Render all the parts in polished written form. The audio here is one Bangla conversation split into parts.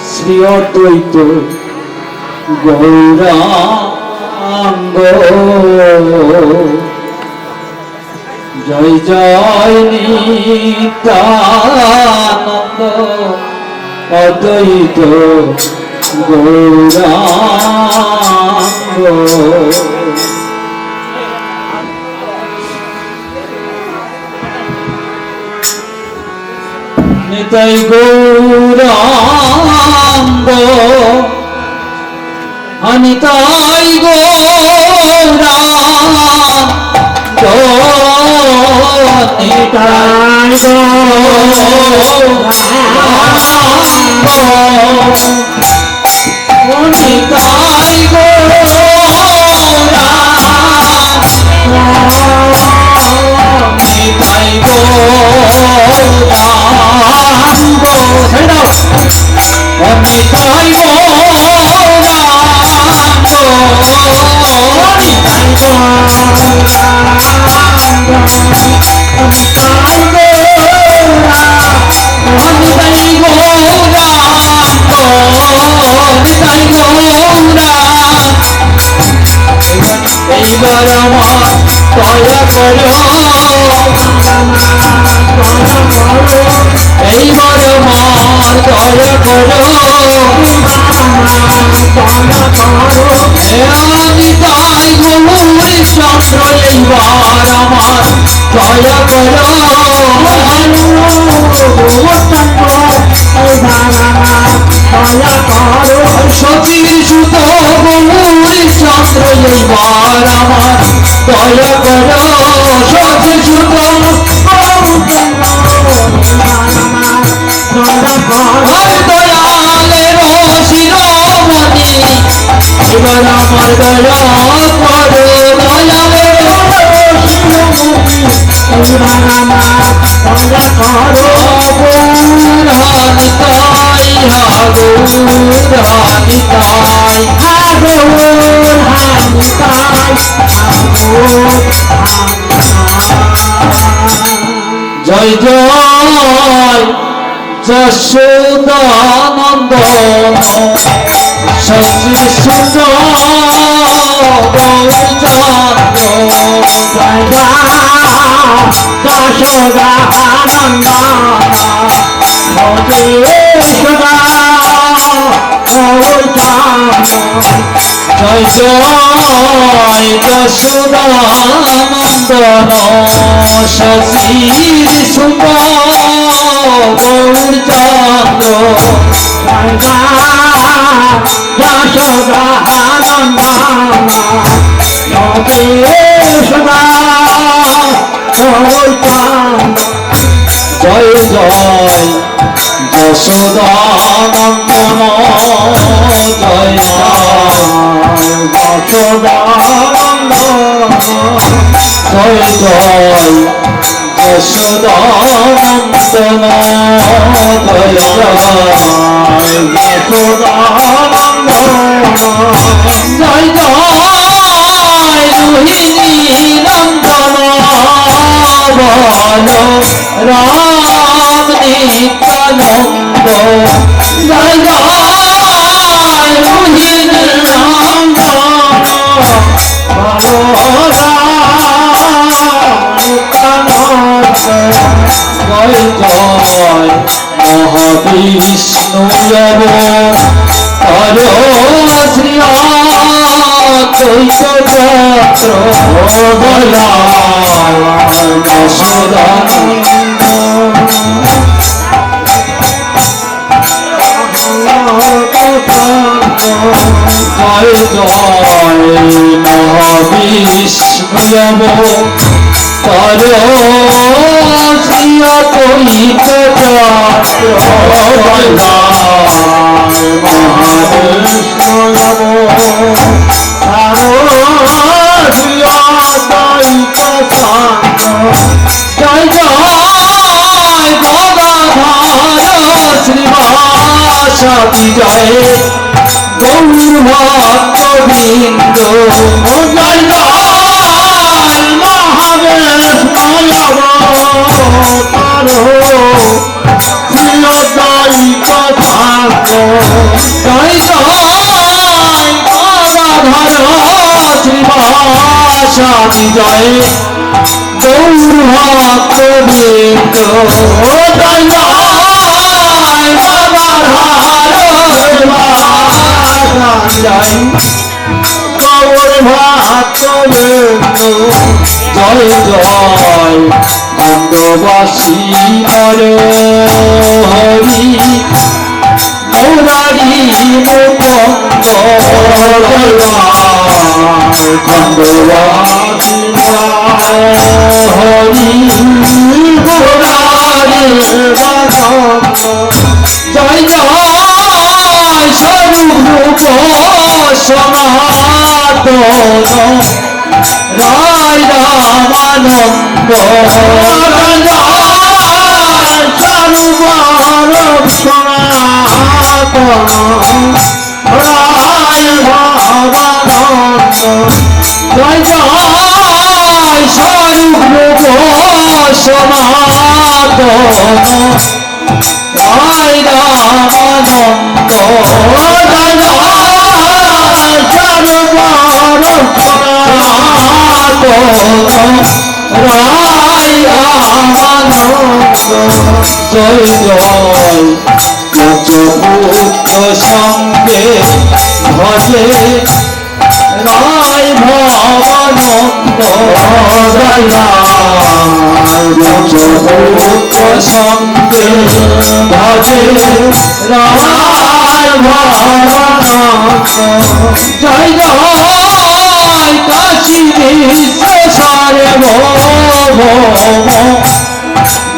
শ্রী অদ্বৈত গৌরাঙ্গ জয় জয় নিত্যানন্দ অদ্বৈত গৌরাঙ্গ নিতাই গৌরাঙ্গ নিতাই গৌরাঙ্গ নিতাই গৌরাঙ্গ নিতাই গৌরাঙ্গ নিতাই এইবার আমার দয়া করো, এইবার আমার দয়া করো, আমি তাই গৌরী চন্দ্র এইবার আমার দয়া করো, সতীর সুত গৌরী চন্দ্র এইবার আমার দয়া করো, সতীর সুত দয়ালের শিরোমণি এবার আমার দয়া করো, দয়ালের গৌরহানিতাই জয় জয় যশোদানন্দ সশ্রী সুন্দর গৌরচন্দ্র যশোদানন্দ জয় জয় যশোদানন্দন শশীর সুন্দর গৌরচন্দ্র জয় জয় যশোদানন্দন জয় যশোদানন্দন জয় জয় যশোদানন্দন জয় যশোদানন্দন জয় জয় রোহিণী নন্দন বল রাম নিত্যানন্দ জয় জয় রোহিণী নন্দন বল জয় জয় মহাবিষ্ণু হর শ্রী অদ্বৈত জয় জয় মহাবিষ্ণু পর শ্রী অদ্বৈত জয় জয় গদাধর শ্রীবাসী জয় গৌর ভক্তবৃন্দ জয় জয় মহাদেব প্রিয় দায়িকা ভাষা বিজয় গৌর ভক্ত বৃন্দ জয় জয় বাবার জয় গৌর ভক্ত বৃন্দ জয় জয় খণ্ডবাসী হর হরি মুরারি মুকুন্দ খণ্ডবাসী হরি মুরারি জয় জয় স্বরূপ সনাতন রায় রামানন্দ জয় জয় স্বরূপ সনাতন রায় রামানন্দ জয় রায় রামানন্দ জয় জয় পুত্র সঙ্গে ভজে রায় ভবানন্দ জয় পুত্র সঙ্গে ভজে রায় ভবানন্দ জয় জয় কাশী বিশ্বসারে ভব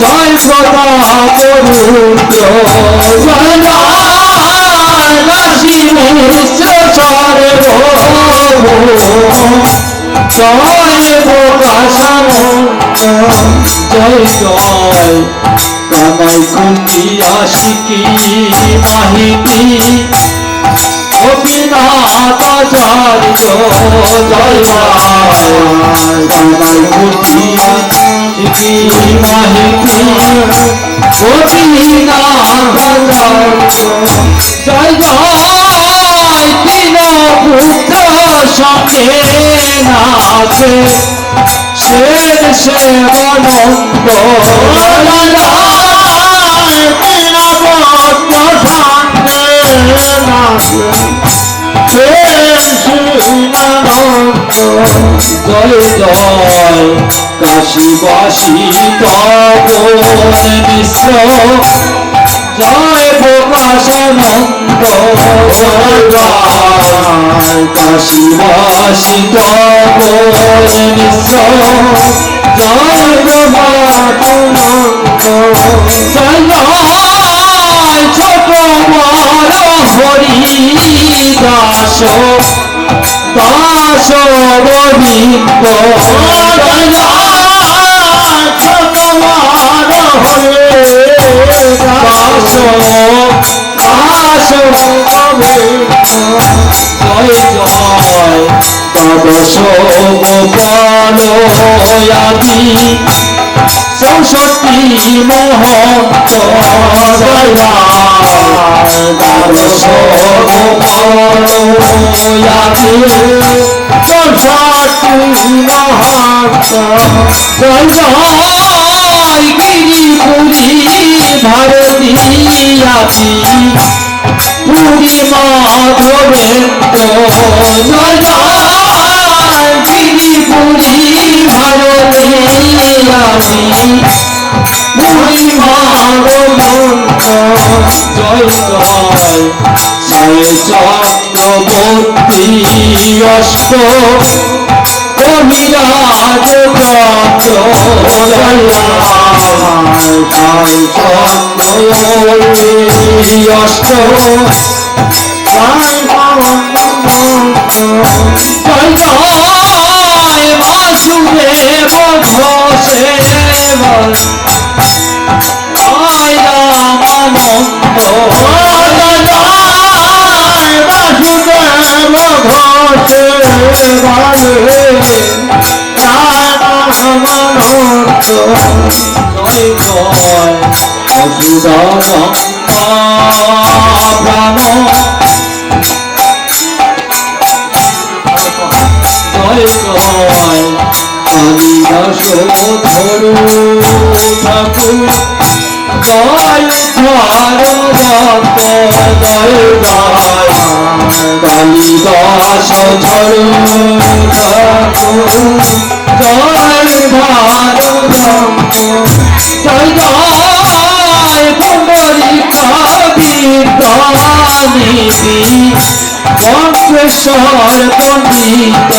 জয় প্রতাপ রুদ্র জয় জয় কাশী বিশ্বসারে ভব জয় প্রকাশানন্দ জয় জয় কানাই কুন্তি আশিকি মাহিতি গোপীনাথাচার্য জয় কানাই কুন্তি আশিকি মাহিতি গোপীনাথাচার্য জয় জয় তিন পুত্র সঙ্গে নাচে শের সেবানন্দ জয় জয় তিন পুত্র সঙ্গে নাচে জয় জয় কাশীবাসী তপন মিশ্র জয় প্রকাশানন্দ জয় জয় কাশীবাসী তপন মিশ্র জয় প্রভাতানন্দ জয় জয় ছোট বড় হরি দাস দাস গোবিন্দ জয় জয় ছোট বড় হরি দাস দাস গোবিন্দ জয় জয় দ্বাদশ গোপাল আদি চৌষট্টি মহন্ত জয় দ্বাদশ গোপাল আদি চৌষট্টি মহন্ত জয় জয় গিরিপুরী ভারতী আদি পুরী মাধবেন্দ্র জয় জয় গিরিপুরী ভারতী আদি পুরী মাধবেন্দ্র জয় জয় জয় চক্রবর্তী অষ্ট কবিরাজ চন্দ্র জয় জয় চন্দ্রবর্তী অষ্ট জয় জয় বাসুদেব ঘোষে জয় রামানন্দ জয় জয় বাসুদেব ঘোষে রামানন্দ জয় জয় অসুদানন্দ প্রাণ জয় কালিদাস ঝরু জয় ভারু জয় জয় কুমারী কবিতানিধি পঞ্চেশ্বর পণ্ডিত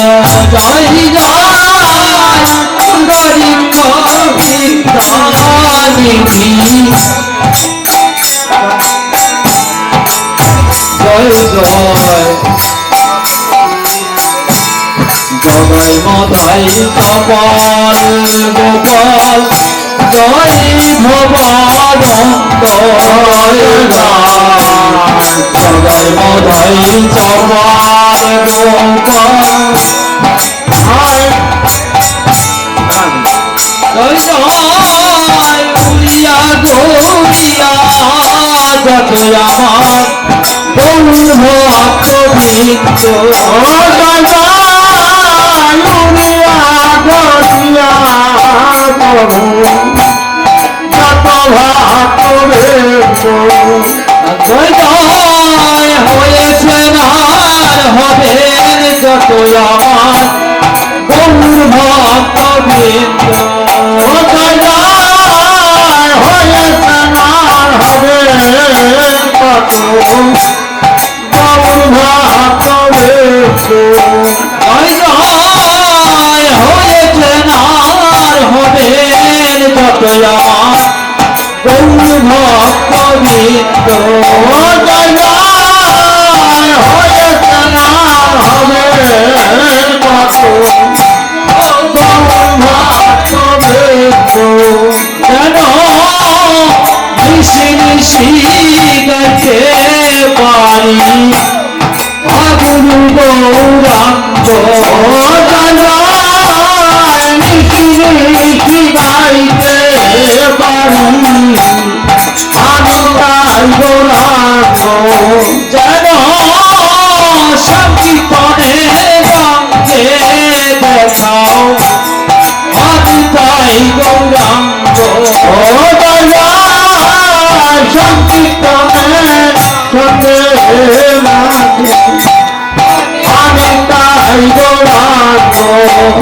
জয় জয় কুমারী কবিতানিধি জয় জয় জগাই মদাই কপাল গোপাল জয় ভবানন্দ জগাই মদাই কপাল গোপাল জয় জয় উড়িয়া গৌরিয়া যত আমার গৌর ভক্ত বৃন্দ জয় জয় হয়েছে আর হবে যত আমার গৌর ভক্ত বৃন্দ জয় জয় হয়েছে আর হবে কত গৌর ভক্ত বৃন্দ জয় জয় হয়েছে আর হবে যত আমার গৌর ভক্ত বৃন্দ জয় জয় হয়েছে আর হবে কত গৌর ভক্ত বৃন্দ যেন নিশি নিশি গাইতে পারি গুরু গৌরাঙ্গ নিশি নিশি গাইতে পারি আমি তাই গৌরাঙ্গ যেন সংকীর্তনে গাঙ্গে দেখাও আমি তাই গৌরাঙ্গ সংকীর্তনে সঙ্গে আমি তাই গৌরাঙ্গ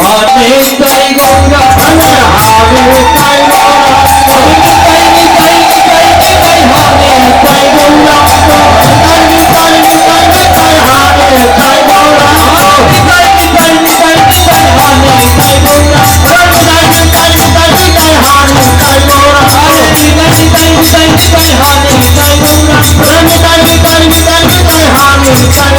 আমি তাই গৌরাঙ্গ আমি তাই